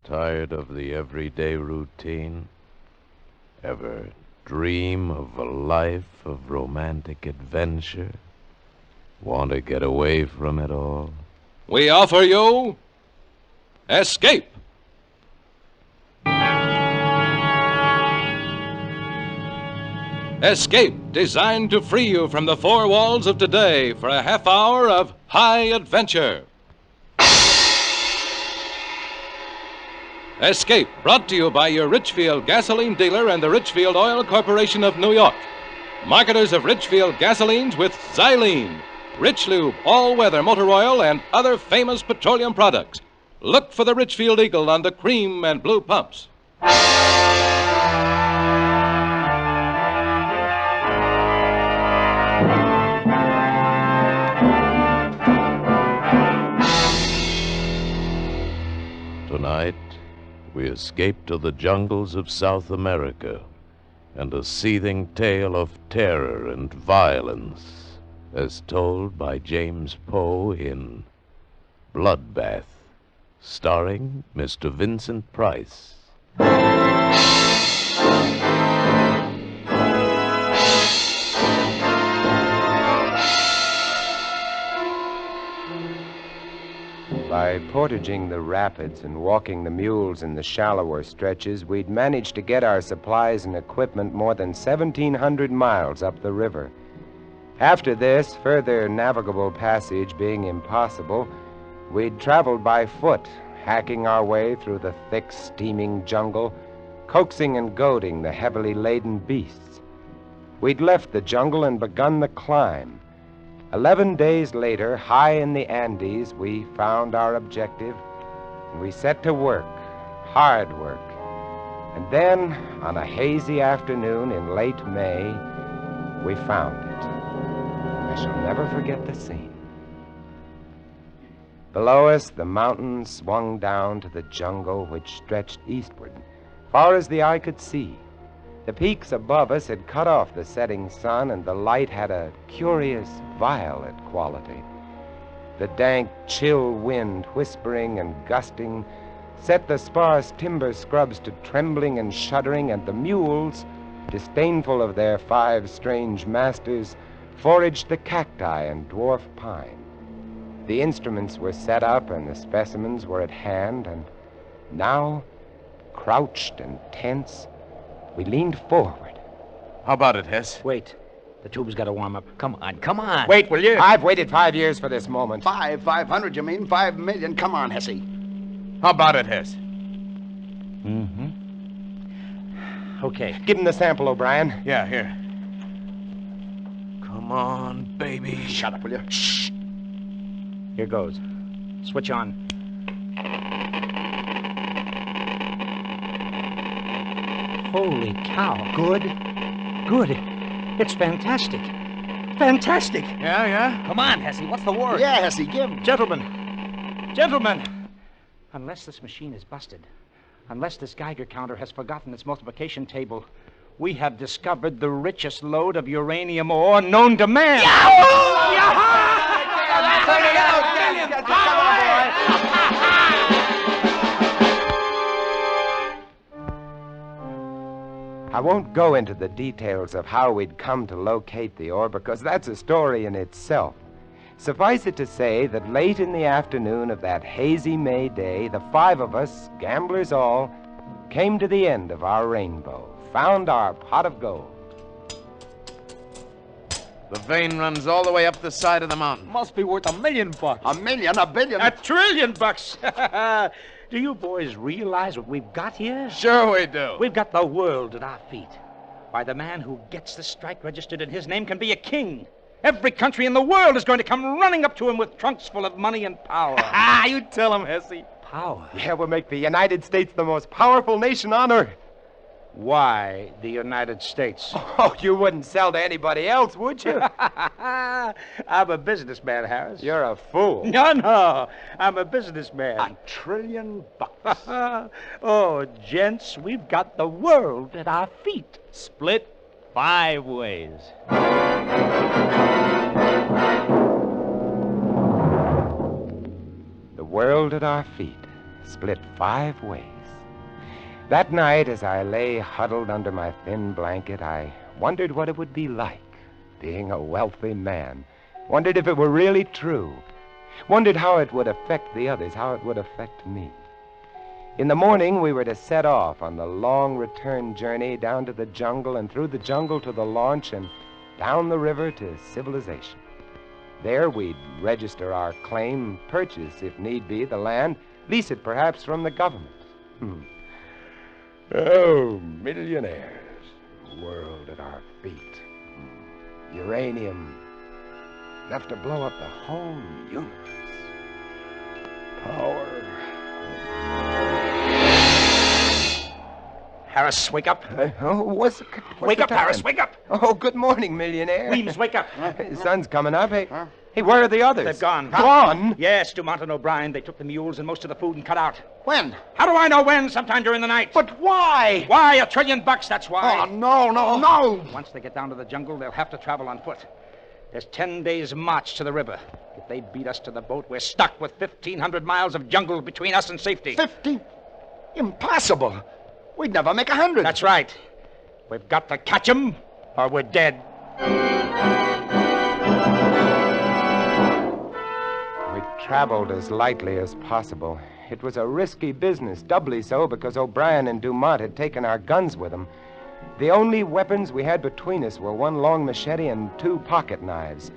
Tired of the everyday routine? Ever dream of a life of romantic adventure? Want to get away from it all? We offer you Escape. Escape, designed to free you from the four walls of today for a half hour of high adventure. Escape, brought to you by your Richfield gasoline dealer and the Richfield Oil Corporation of New York. Marketers of Richfield gasolines with Xylene, Rich Lube, all-weather motor oil, and other famous petroleum products. Look for the Richfield Eagle on the cream and blue pumps. Tonight, we escape to the jungles of South America and a seething tale of terror and violence as told by James Poe in Bloodbath, starring Mr. Vincent Price. By portaging the rapids and walking the mules in the shallower stretches, we'd managed to get our supplies and equipment more than 1,700 miles up the river. After this, further navigable passage being impossible, we'd traveled by foot, hacking our way through the thick, steaming jungle, coaxing and goading the heavily laden beasts. We'd left the jungle and begun the climb. 11 days later, high in the Andes, we found our objective, and we set to work, hard work. And then, on a hazy afternoon in late May, we found it. I shall never forget the scene. Below us, the mountains swung down to the jungle which stretched eastward, far as the eye could see. The peaks above us had cut off the setting sun, and the light had a curious violet quality. The dank, chill wind, whispering and gusting, set the sparse timber scrubs to trembling and shuddering, and the mules, disdainful of their 5 strange masters, foraged the cacti and dwarf pine. The instruments were set up and the specimens were at hand, and now, crouched and tense, we leaned forward. How about it, Hess? Wait. The tube's got to warm up. Come on. Wait, will you? I've waited 5 years for this moment. 500, you mean? 5 million. Come on, Hesse. How about it, Hess? Okay. Give him the sample, O'Brien. Yeah, here. Come on, baby. Shut up, will you? Shh. Here goes. Switch on. Holy cow. Good. It's fantastic. Fantastic. Yeah? Come on, Hesse. What's the word? Yeah, Hesse, give. Gentlemen. Unless this machine is busted, unless this Geiger counter has forgotten its multiplication table, we have discovered the richest lode of uranium ore known to man. I won't go into the details of how we'd come to locate the ore, because that's a story in itself. Suffice it to say that late in the afternoon of that hazy May day, the 5 of us, gamblers all, came to the end of our rainbow, found our pot of gold. The vein runs all the way up the side of the mountain. Must be worth $1 million. $1 million, $1 billion. $1 trillion. Do you boys realize what we've got here? Sure we do. We've got the world at our feet. Why, the man who gets the strike registered in his name can be a king. Every country in the world is going to come running up to him with trunks full of money and power. You tell him, Hesse. Power? Yeah, we'll make the United States the most powerful nation on earth. Why the United States? Oh, you wouldn't sell to anybody else, would you? I'm a businessman, Harris. You're a fool. No. I'm a businessman. $1 trillion. Oh, gents, we've got the world at our feet. Split 5 ways. The world at our feet, split 5 ways. That night, as I lay huddled under my thin blanket, I wondered what it would be like being a wealthy man. Wondered if it were really true. Wondered how it would affect the others, how it would affect me. In the morning, we were to set off on the long return journey down to the jungle and through the jungle to the launch and down the river to civilization. There we'd register our claim, purchase, if need be, the land, lease it perhaps from the government. Oh, millionaires, world at our feet. Uranium, enough to blow up the whole universe. Power. Harris, wake up. What's Wake the up, time? Harris, wake up. Oh, good morning, millionaire. Weems, wake up. The sun's coming up. Hey, where are the others? They've gone. Gone? Yes, Dumont and O'Brien. They took the mules and most of the food and cut out. When? How do I know when? Sometime during the night. But why? Why? $1 trillion, that's why. Oh, no. Once they get down to the jungle, they'll have to travel on foot. There's 10 days' march to the river. If they beat us to the boat, we're stuck with 1,500 miles of jungle between us and safety. 50? Impossible. We'd never make 100. That's right. We've got to catch 'em, or we're dead. We traveled as lightly as possible. It was a risky business, doubly so because O'Brien and Dumont had taken our guns with them. The only weapons we had between us were 1 long machete and 2 pocket knives.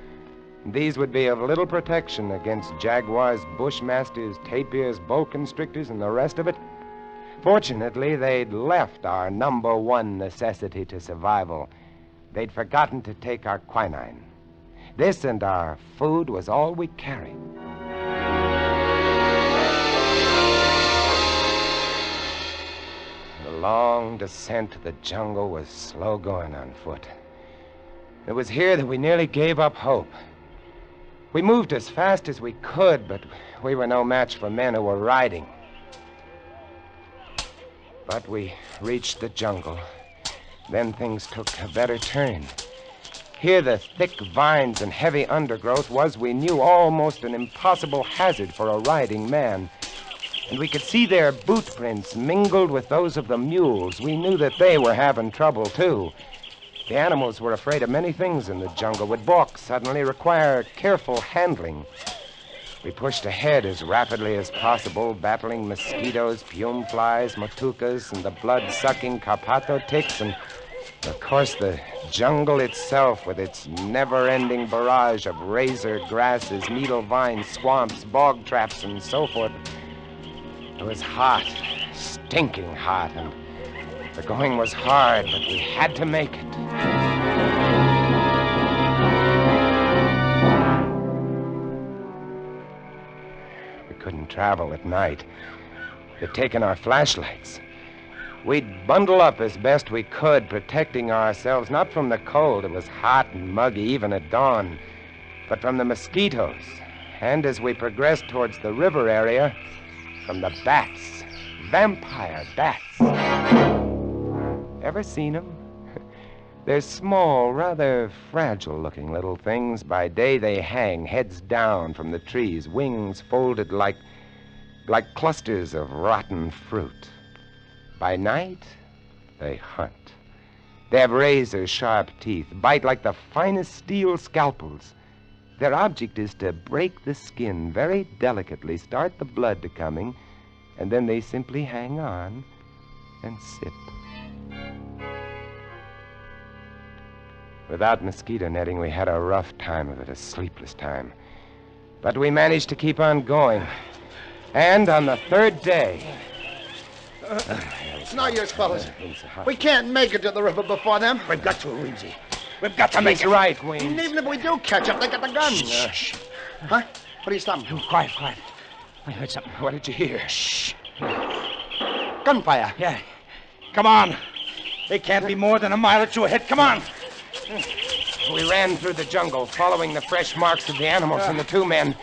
These would be of little protection against jaguars, bushmasters, tapirs, boa constrictors, and the rest of it. Fortunately, they'd left our number 1 necessity to survival. They'd forgotten to take our quinine. This and our food was all we carried. The long descent to the jungle was slow going on foot. It was here that we nearly gave up hope. We moved as fast as we could, but we were no match for men who were riding. But we reached the jungle. Then things took a better turn. Here the thick vines and heavy undergrowth was, we knew, almost an impossible hazard for a riding man. And we could see their boot prints mingled with those of the mules. We knew that they were having trouble, too. The animals were afraid of many things in the jungle, would balk suddenly, require careful handling. We pushed ahead as rapidly as possible, battling mosquitoes, pume flies, matucas, and the blood-sucking carpato ticks, and, of course, the jungle itself with its never-ending barrage of razor grasses, needle vines, swamps, bog traps, and so forth. It was hot, stinking hot, and the going was hard, but we had to make it. Couldn't travel at night. They'd taken our flashlights. We'd bundle up as best we could, protecting ourselves not from the cold, it was hot and muggy even at dawn, but from the mosquitoes, and as we progressed towards the river area, from the bats, vampire bats. Ever seen them? They're small, rather fragile-looking little things. By day, they hang, heads down from the trees, wings folded like clusters of rotten fruit. By night, they hunt. They have razor-sharp teeth, bite like the finest steel scalpels. Their object is to break the skin very delicately, start the blood to coming, and then they simply hang on and sit. Without mosquito netting, we had a rough time of it, a sleepless time. But we managed to keep on going. And on the 3rd day... It's no use, fellas. We can't make it to the river before them. We've got to, Weemsy. We've got to make He's it. right, And Weems. even if we do catch up, they got the guns. Shh. Huh? What are you stopping? Quiet. I heard something. What did you hear? Shh. Gunfire. Yeah. Come on. They can't be more than a mile or 2 ahead. Come on. We ran through the jungle, following the fresh marks of the animals and the 2 men.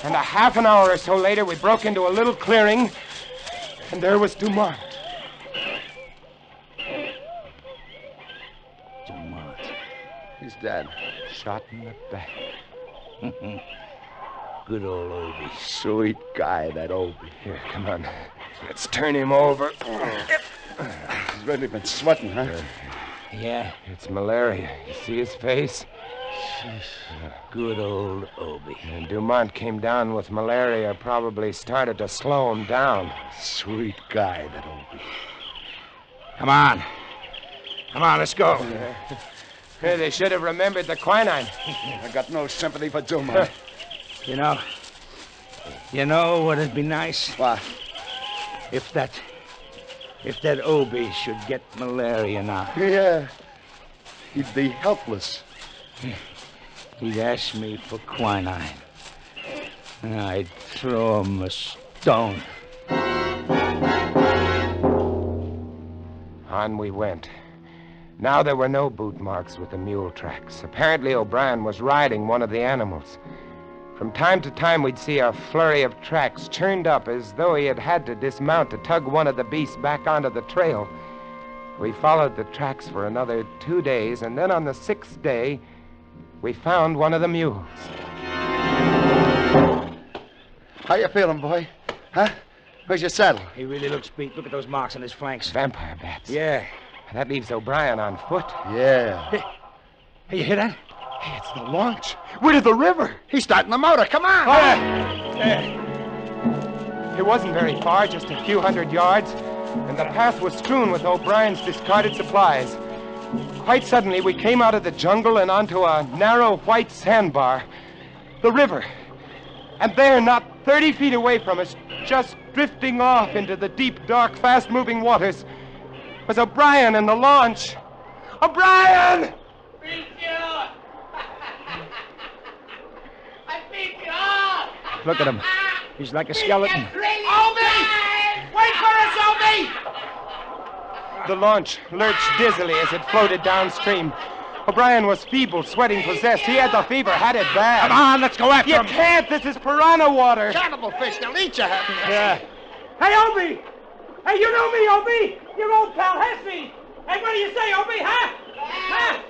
And a half an hour or so later, we broke into a little clearing, and there was Dumont. He's dead. Shot in the back. Good old Obie. Sweet guy, that Obie. Here, come on. Let's turn him over. He's really been sweating, huh? Yeah, It's malaria. You see his face? good old Obie. And Dumont came down with malaria, probably started to slow him down. Sweet guy, that Obie. Come on. Come on, let's go. Hey, they should have remembered the quinine. I got no sympathy for Dumont. You know what'd be nice? What? If that Obie should get malaria now. Yeah. He'd be helpless. He'd ask me for quinine. And I'd throw him a stone. On we went. Now there were no boot marks with the mule tracks. Apparently O'Brien was riding one of the animals. From time to time we'd see a flurry of tracks churned up as though he had to dismount to tug one of the beasts back onto the trail. We followed the tracks for another 2 days, and then on the 6th day, we found one of the mules. How you feeling, boy? Huh? Where's your saddle? He really looks beat. Look at those marks on his flanks. Vampire bats. Yeah. That leaves O'Brien on foot. Yeah. Hey, you hear that? Hey, it's the launch. We're to the river. He's starting the motor. Come on. It wasn't very far, just a few hundred yards, and the path was strewn with O'Brien's discarded supplies. Quite suddenly, we came out of the jungle and onto a narrow white sandbar. The river. And there, not 30 feet away from us, just drifting off into the deep, dark, fast-moving waters, was O'Brien and the launch. O'Brien! Beat you! I beat you all! Look at him. He's like a skeleton. Obi! Wait for us, Obi! The launch lurched dizzily as it floated downstream. O'Brien was feeble, sweating, possessed. He had the fever, had it bad. Come on, let's go after You him. can't. This is piranha water. Cannibal fish. They'll eat you. Yeah. Hey, Obie! Hey, you know me, Obie! Your old pal Hesse! Hey, what do you say, Obie, huh? Huh?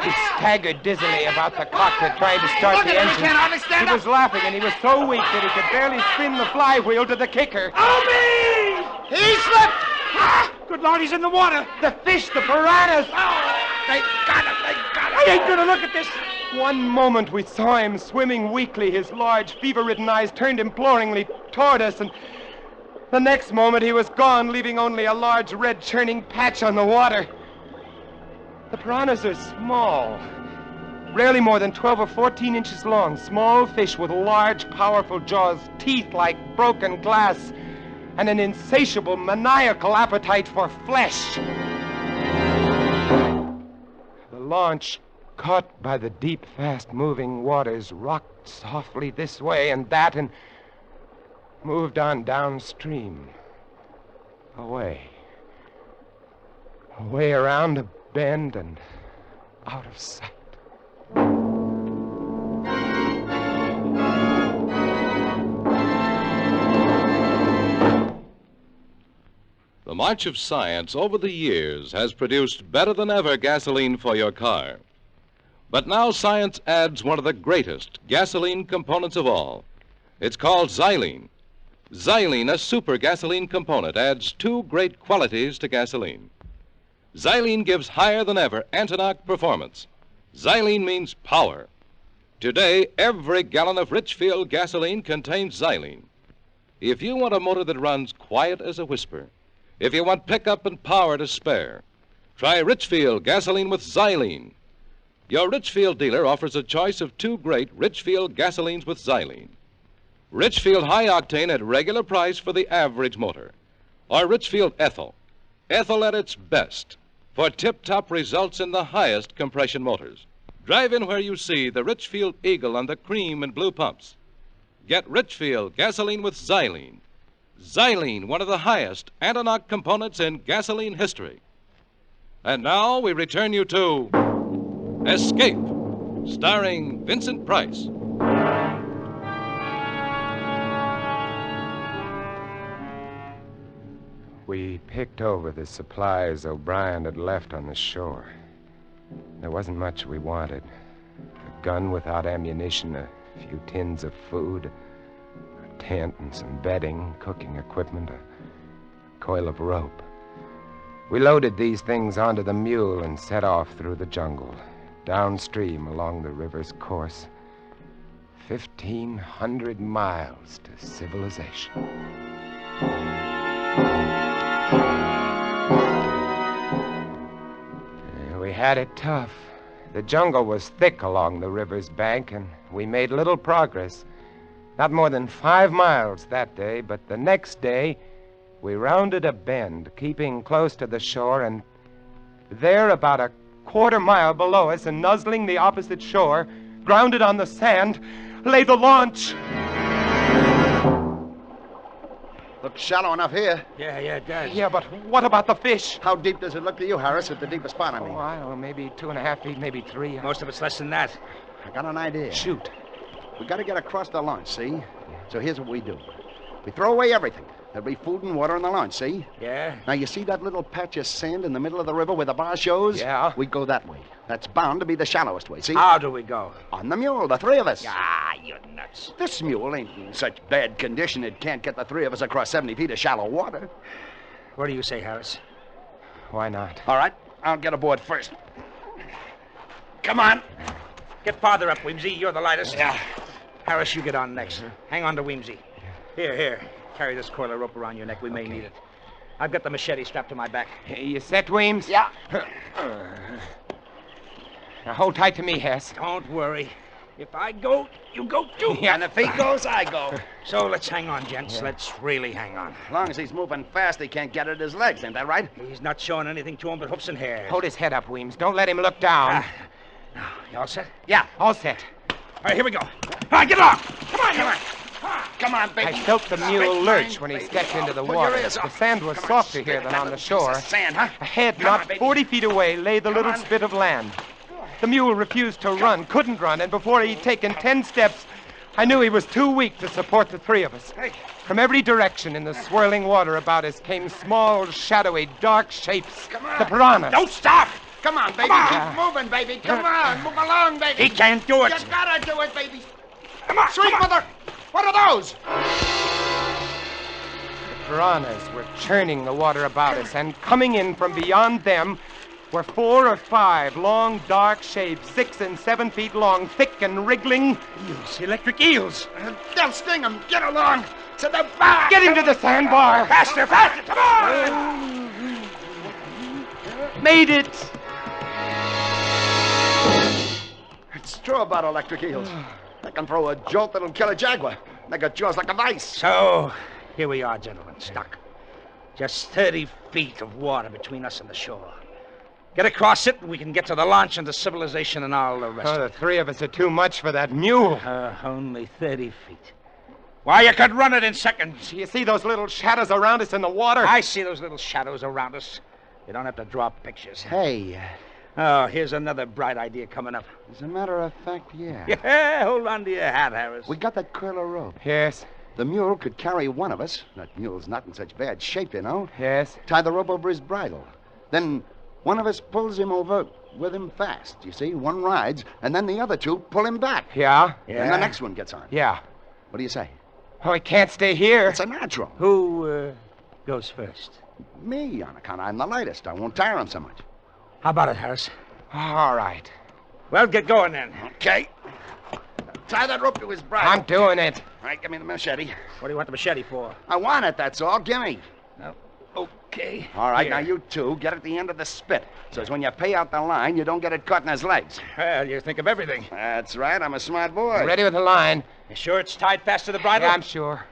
He staggered dizzily about the cockpit, trying to start the engine. He was laughing, and he was so weak that he could barely spin the flywheel to the kicker. Obie! He slipped. Good Lord, he's in the water! The fish, the piranhas! They got him. They got him. I ain't gonna look at this! One moment we saw him swimming weakly, his large, fever-ridden eyes turned imploringly toward us, and the next moment he was gone, leaving only a large red churning patch on the water. The piranhas are small, rarely more than 12 or 14 inches long, small fish with large, powerful jaws, teeth like broken glass, and an insatiable, maniacal appetite for flesh. The launch, caught by the deep, fast-moving waters, rocked softly this way and that and moved on downstream. Away. Away around a bend and out of sight. The march of science over the years has produced better than ever gasoline for your car. But now science adds one of the greatest gasoline components of all. It's called xylene. Xylene, a super gasoline component, adds two great qualities to gasoline. Xylene gives higher than ever anti-knock performance. Xylene means power. Today, every gallon of Richfield gasoline contains xylene. If you want a motor that runs quiet as a whisper, if you want pickup and power to spare, try Richfield gasoline with xylene. Your Richfield dealer offers a choice of two great Richfield gasolines with xylene. Richfield High Octane at regular price for the average motor, or Richfield Ethyl. Ethyl at its best for tip-top results in the highest compression motors. Drive in where you see the Richfield Eagle on the cream and blue pumps. Get Richfield gasoline with xylene. Xylene, one of the highest anti-knock components in gasoline history. And now we return you to Escape, starring Vincent Price. We picked over the supplies O'Brien had left on the shore. There wasn't much we wanted. A gun without ammunition, a A few tins of food, a tent and some bedding, cooking equipment, a coil of rope. We loaded these things onto the mule and set off through the jungle, downstream along the river's course. 1,500 miles to civilization. We had it tough. The jungle was thick along the river's bank, and we made little progress. Not more than 5 miles that day, but the next day, we rounded a bend, keeping close to the shore, and there, about a quarter mile below us and nuzzling the opposite shore, grounded on the sand, lay the launch. Looks shallow enough here. Yeah, it does. Yeah, but what about the fish? How deep does it look to you, Harris, at the deepest spot, I mean? Oh, I don't know, maybe 2.5 feet, maybe 3. Most of it's less than that. I got an idea. Shoot. We got to get across the launch, see? So here's what we do. We throw away everything. There'll be food and water in the launch, see? Yeah? Now, you see that little patch of sand in the middle of the river where the bar shows? Yeah. We go that way. That's bound to be the shallowest way, see? How do we go? On the mule, the 3 of us. Ah, you're nuts. This mule ain't in such bad condition it can't get the 3 of us across 70 feet of shallow water. What do you say, Harris? Why not? All right, I'll get aboard first. Come on. Get farther up, Weemsy. You're the lightest. Yeah. Harris, you get on next. Hang on to Weemsy. Here. Carry this coil of rope around your neck. We may need it. I've got the machete strapped to my back. You set, Weems? Yeah. Now hold tight to me, Hess. Don't worry. If I go, you go too. And if he goes, I go. So let's hang on, gents. Let's really hang on. As long as he's moving fast, he can't get at his legs. Ain't that right? He's not showing anything to him but hoofs and hairs. Hold his head up, Weems. Don't let him look down. Now, you all set? Yeah. All set. All right, here we go. All right, get along. Come on. Come on, baby. I felt the mule lurch when he stepped into the water. The sand was softer here than on the shore. Sand, huh? Ahead, Come on, not baby. 40 feet away, lay the little spit of land. The mule refused to run, couldn't run, and before he'd taken 10 steps, I knew he was too weak to support the 3 of us. From every direction in the swirling water about us came small, shadowy, dark shapes. Come on. The piranhas. Don't stop. Come on, baby. Come on. Keep moving, baby. Come on. Move along, baby. He can't do it. You gotta do it, baby. Come on. Sweet mother. What are those? The piranhas were churning the water about us, and coming in from beyond them were 4 or 5 long, dark shapes, 6 and 7 feet long, thick and wriggling. Eels, electric eels. They'll sting him. Get along to the bar. Get him to the sandbar. Faster. Come on. Made it. It's true about electric eels. They can throw a jolt that'll kill a jaguar. They got jaws like a vice. So, here we are, gentlemen, stuck. Just 30 feet of water between us and the shore. Get across it, and we can get to the launch and to civilization and all the rest Oh, of the it. 3 of us are too much for that mule. Only 30 feet. Why, you could run it in seconds. You see those little shadows around us in the water? I see those little shadows around us. You don't have to draw pictures. Hey, Oh, here's another bright idea coming up. as a matter of fact, yeah. Yeah, hold on to your hat, Harris. We got that coil of rope. Yes, The mule could carry one of us. That mule's not in such bad shape, you know. yes. Tie the rope over his bridle. Then one of us pulls him over with him fast, you see. One rides, and then the other 2 pull him back. Yeah? Then the next one gets on. Yeah. What do you say? Oh, he can't stay here. It's a natural. Who goes first? Me, on account I'm the lightest. I won't tire him so much. How about it, Harris? All right. Well, get going then. Okay. Tie that rope to his bridle. I'm doing it. All right, give me the machete. What do you want the machete for? I want it, that's all. Give me. Okay. All right, Here. now you 2 get at the end of the spit. So as when you pay out the line, you don't get it caught in his legs. Well, you think of everything. That's right. I'm a smart boy. Ready with the line. You sure it's tied fast to the bridle? Yeah, I'm sure.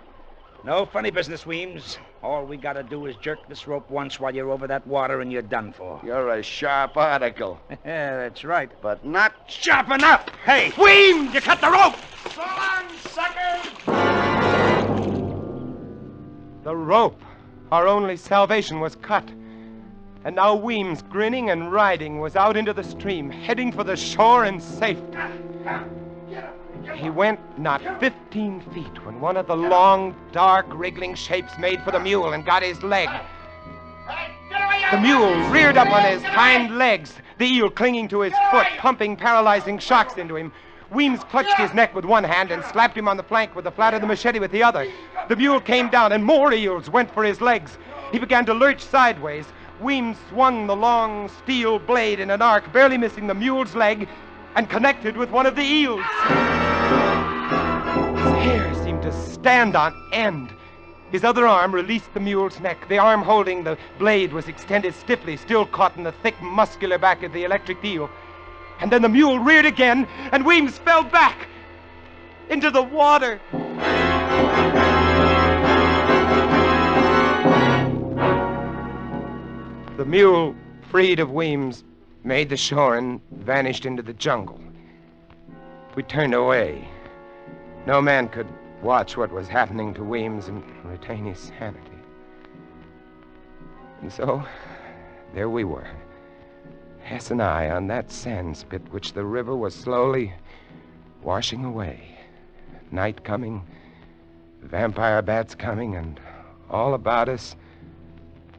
No funny business, Weems. All we gotta do is jerk this rope once while you're over that water and you're done for. You're a sharp article, Yeah, that's right. but not sharp enough. Hey, Weems, you cut the rope! So long, suckers! The rope. Our only salvation was cut. And now Weems, grinning and riding, was out into the stream, heading for the shore and safe. He went not 15 feet when one of the long, dark, wriggling shapes made for the mule and got his leg. The mule reared up on his hind legs, the eel clinging to his foot, pumping paralyzing shocks into him. Weems clutched his neck with one hand and slapped him on the flank with the flat of the machete with the other. The mule came down, and more eels went for his legs. He began to lurch sideways. Weems swung the long steel blade in an arc, barely missing the mule's leg, and connected with one of the eels. His hair seemed to stand on end. His other arm released the mule's neck. The arm holding the blade was extended stiffly, still caught in the thick, muscular back of the electric eel. And then the mule reared again, and Weems fell back into the water. The mule, freed of Weems, made the shore and vanished into the jungle. We turned away. No man could watch what was happening to Weems and retain his sanity. And so, there we were, Hess and I, on that sand spit which the river was slowly washing away. Night coming, vampire bats coming, and all about us,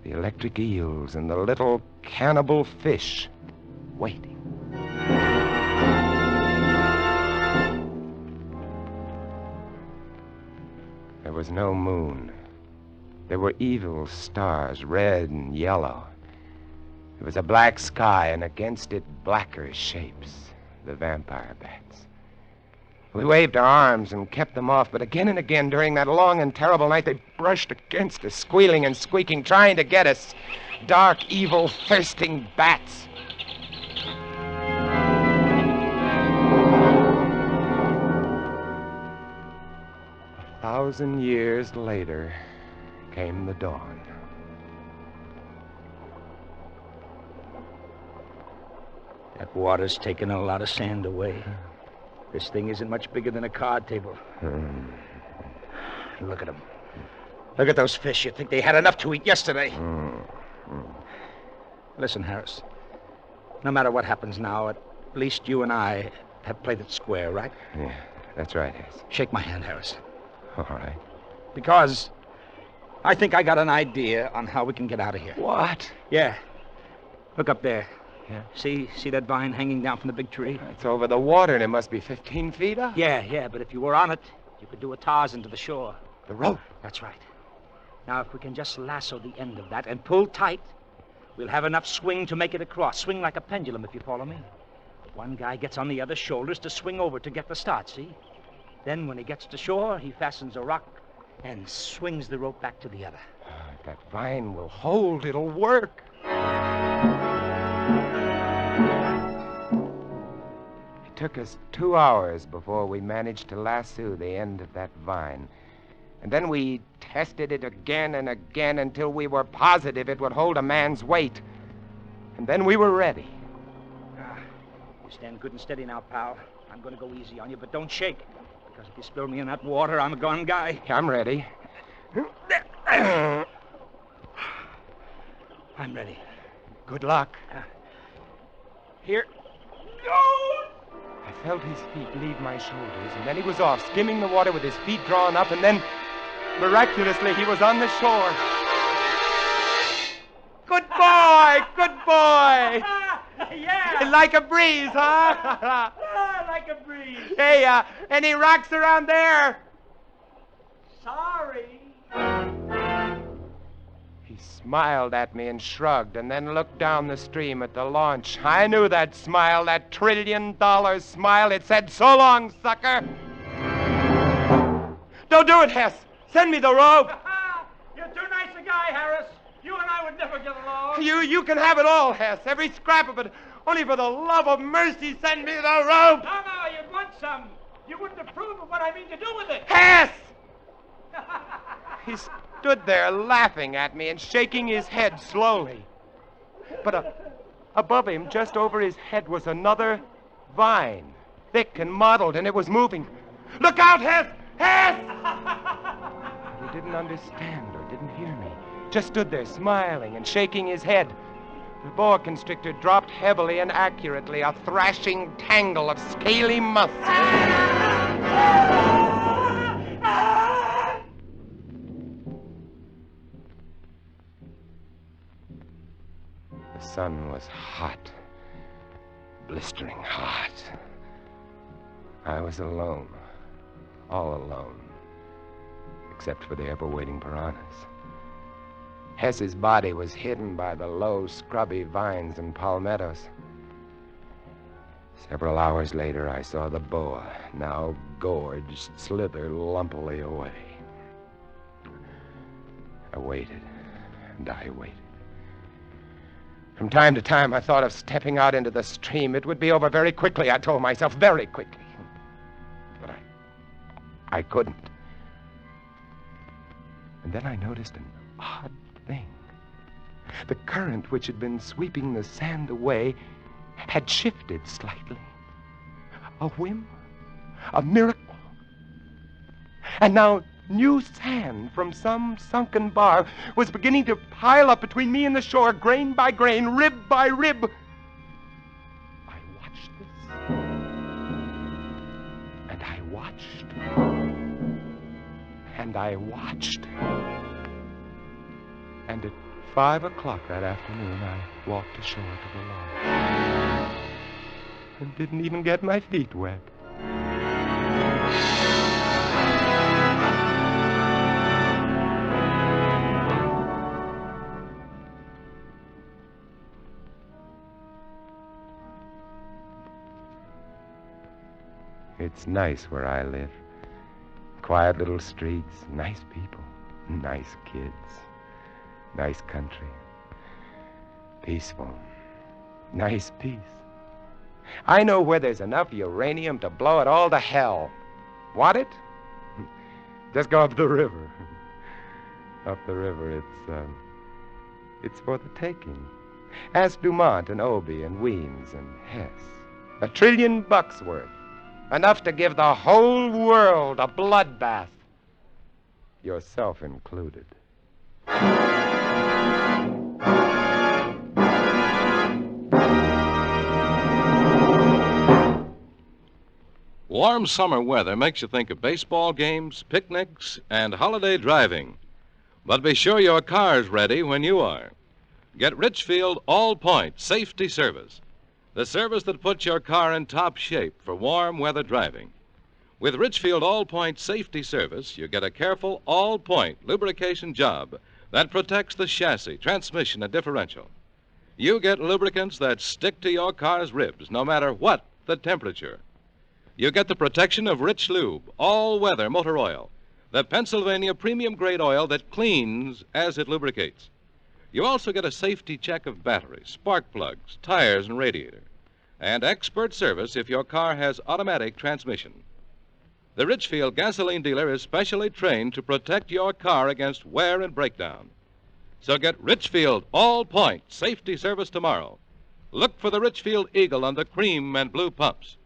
the electric eels and the little cannibal fish waiting. There was no moon. There were evil stars, red and yellow. There was a black sky, and against it blacker shapes, the vampire bats. We waved our arms and kept them off, but again and again during that long and terrible night, they brushed against us, squealing and squeaking, trying to get us. Dark, evil, thirsting bats. A 1,000 years later came the dawn. That water's taken a lot of sand away. This thing isn't much bigger than a card table. Look at them. Look at those fish. You'd think they had enough to eat yesterday. Listen, Harris. No matter what happens now, at least you and I have played it square, right? Yeah, that's right, Hess. Shake my hand, Harris. All right. Because I think I got an idea on how we can get out of here. What? Yeah. Look up there. Yeah. See that vine hanging down from the big tree? It's over the water, and it must be 15 feet up. Yeah, but if you were on it, you could do a Tarzan to the shore. The rope. That's right. Now, if we can just lasso the end of that and pull tight, we'll have enough swing to make it across. Swing like a pendulum, if you follow me. One guy gets on the other's shoulders to swing over to get the start, see? Then when he gets to shore, he fastens a rock and swings the rope back to the other. That vine will hold. It'll work. It took us 2 hours before we managed to lasso the end of that vine. And then we tested it again and again until we were positive it would hold a man's weight. And then we were ready. You stand good and steady now, pal. I'm going to go easy on you, but don't shake. Because if you spill me in that water, I'm a gone guy. I'm ready. I'm ready. Good luck. Here. I felt his feet leave my shoulders, and then he was off, skimming the water with his feet drawn up, and then, miraculously, he was on the shore. Good boy! Good boy! Yeah! Like a breeze, huh? Like a breeze. Hey, any rocks around there? Sorry. He smiled at me and shrugged, and then looked down the stream at the launch. I knew that smile, that $1 trillion smile. It said, "So long, sucker." Don't do it, Hess. Send me the rope. You're too nice a guy, Harris. You and I would never get along. You can have it all, Hess. Every scrap of it. Only for the love of mercy, send me the rope. No, you'd want some. You wouldn't approve of what I mean to do with it. Hess! He stood there laughing at me and shaking his head slowly. But above him, just over his head, was another vine, thick and mottled, and it was moving. Look out, Hess! Hess! He didn't understand or didn't hear me. Just stood there smiling and shaking his head. The boa constrictor dropped heavily and accurately, a thrashing tangle of scaly muscles. The sun was hot, blistering hot. I was alone. All alone. Except for the ever-waiting piranhas. Hess's body was hidden by the low, scrubby vines and palmettos. Several hours later, I saw the boa, now gorged, slither lumpily away. I waited, and I waited. From time to time, I thought of stepping out into the stream. It would be over very quickly, I told myself, very quickly. But I couldn't. And then I noticed an odd thing. The current which had been sweeping the sand away had shifted slightly. A whim, a miracle. And now new sand from some sunken bar was beginning to pile up between me and the shore, grain by grain, rib by rib. I watched this. And I watched. And I watched. And at 5 o'clock that afternoon, I walked ashore to the lawn. And didn't even get my feet wet. It's nice where I live. Quiet little streets, nice people, nice kids, nice country. Peaceful. Nice peace. I know where there's enough uranium to blow it all to hell. Want it? Just go up the river. Up the river, it's for the taking. Ask Dumont and Obie and Weems and Hess. $1 trillion worth. Enough to give the whole world a bloodbath. Yourself included. Warm summer weather makes you think of baseball games, picnics, and holiday driving. But be sure your car's ready when you are. Get Richfield All-Point Safety Service, the service that puts your car in top shape for warm weather driving. With Richfield All-Point Safety Service, you get a careful all-point lubrication job that protects the chassis, transmission, and differential. You get lubricants that stick to your car's ribs no matter what the temperature. You get the protection of Rich Lube, all-weather motor oil, the Pennsylvania premium-grade oil that cleans as it lubricates. You also get a safety check of batteries, spark plugs, tires, and radiator, and expert service if your car has automatic transmission. The Richfield gasoline dealer is specially trained to protect your car against wear and breakdown. So get Richfield All-Point Safety Service tomorrow. Look for the Richfield Eagle on the cream and blue pumps.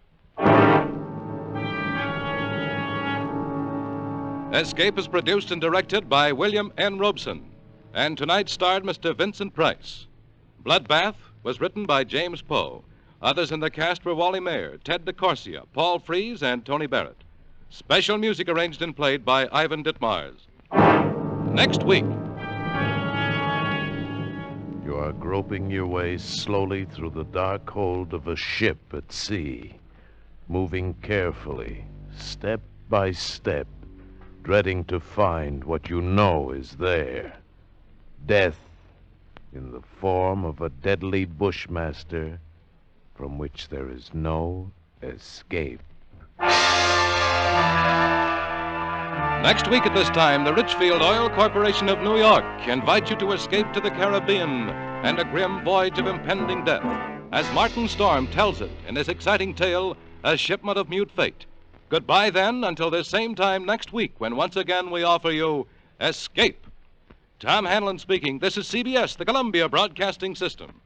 Escape is produced and directed by William N. Robeson, and tonight starred Mr. Vincent Price. Bloodbath was written by James Poe. Others in the cast were Wally Mayer, Ted DeCorsia, Paul Frees, and Tony Barrett. Special music arranged and played by Ivan Ditmars. Next week. You are groping your way slowly through the dark hold of a ship at sea, moving carefully, step by step, dreading to find what you know is there. Death in the form of a deadly bushmaster from which there is no escape. Next week at this time, the Richfield Oil Corporation of New York invites you to escape to the Caribbean and a grim voyage of impending death, as Martin Storm tells it in his exciting tale, A Shipment of Mute Fate. Goodbye, then, until this same time next week, when once again we offer you Escape. Tom Hanlon speaking. This is CBS, the Columbia Broadcasting System.